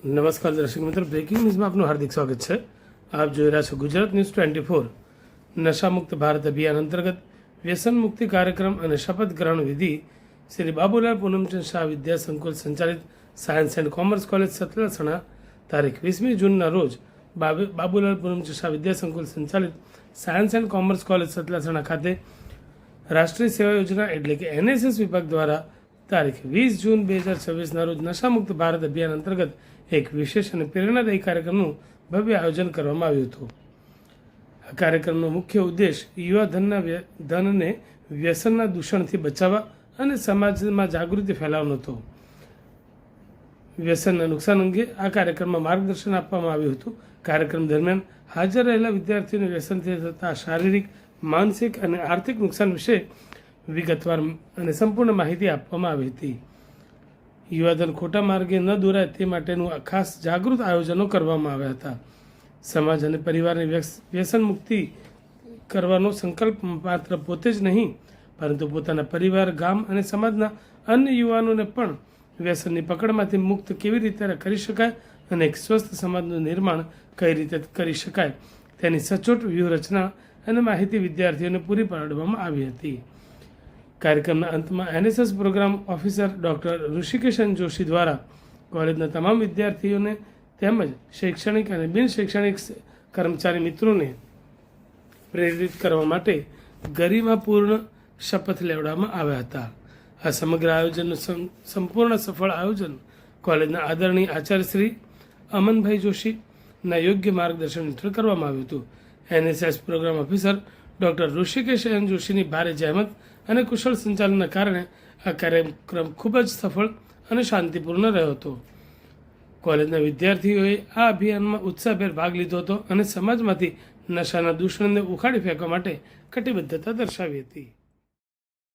નમસ્કાર દર્શક મિત્રો, બ્રેકિંગ ન્યૂઝમાં આપનું હાર્દિક સ્વાગત છે। આપ જોઈ રહ્યા છો ગુજરાત ન્યૂઝ 24। નશામુક્ત ભારત અભિયાન અંતર્ગત વ્યસન મુક્તિ કાર્યક્રમ અને શપથ ગ્રહણ વિધિ શ્રી બાબુલાલ પૂનમચંદ શાહ વિદ્યા સંકુલ સંચાલિત science and commerce college Satlasana તારીખ 20મી જૂનના રોજ બાબુલાલ પૂનમચંદ શાહ વિદ્યા સંકુલ સંચાલિત science and commerce college Satlasana ખાતે રાષ્ટ્રીય સેવા યોજના એટલે કે NSS વિભાગ દ્વારા તારીખ 20 જૂન 2026ના રોજ નશામુક્ત ભારત અભિયાન અંતર્ગત એક વિશેષ અને પ્રેરણાદાયી કાર્યક્રમનું ભવ્ય આયોજન કરવામાં આવ્યું હતું। આ કાર્યક્રમનો મુખ્ય ઉદ્દેશ યુવા ધનને વ્યસનના દૂષણથી બચાવવા અને સમાજમાં જાગૃતિ ફેલાવવાનો હતો। વ્યસનના નુકસાન અંગે આ કાર્યક્રમમાં માર્ગદર્શન આપવામાં આવ્યું હતું। કાર્યક્રમ દરમિયાન હાજર રહેલા વિદ્યાર્થીઓને વ્યસનથી થતા શારીરિક, માનસિક અને આર્થિક નુકસાન વિશે વિગતવાર અને સંપૂર્ણ માહિતી આપવામાં આવી હતી। યુવાધન ખોટા માર્ગે ન દોરાય તે માટેનું ખાસ જાગૃત આયોજનો કરવામાં આવ્યા હતા। સમાજ અને પરિવારની વ્યસન મુક્તિ કરવાનો સંકલ્પ માત્ર પોતે જ નહીં, પરંતુ પોતાના પરિવાર, ગામ અને સમાજના અન્ય યુવાનોને પણ વ્યસનની પકડમાંથી મુક્ત કેવી રીતે કરી શકાય અને એક સ્વસ્થ સમાજનું નિર્માણ કઈ રીતે કરી શકાય તેની સચોટ વ્યૂહરચના અને માહિતી વિદ્યાર્થીઓને પૂરી પાડવામાં આવી હતી। કાર્યક્રમના અંતમાં NSS પ્રોગ્રામ ઓફિસર ડૉક્ટર ઋષિકેશન જોશી દ્વારા કોલેજના તમામ વિદ્યાર્થીઓને તેમજ શૈક્ષણિક અને બિન શૈક્ષણિક કર્મચારી મિત્રોને પ્રેરિત કરવા માટે ગરિમાપૂર્ણ શપથ લેવડાવવામાં આવ્યા હતા। આ સમગ્ર આયોજનનું સંપૂર્ણ સફળ આયોજન કોલેજના આદરણીય આચાર્ય શ્રી અમનભાઈ જોશીના યોગ્ય માર્ગદર્શન હેઠળ કરવામાં આવ્યું હતું। NSS program officer doctor Rishikesh N જોશીની ભારે જહેમત અને કુશળ સંચાલનના કારણે આ કાર્યક્રમ ખૂબ જ સફળ અને શાંતિપૂર્ણ રહ્યો હતો। કોલેજના વિદ્યાર્થીઓએ આ અભિયાનમાં ઉત્સાહભેર ભાગ લીધો હતો અને સમાજમાંથી નશાના દૂષણને ઉખાડી ફેંકવા માટે કટિબદ્ધતા દર્શાવી હતી।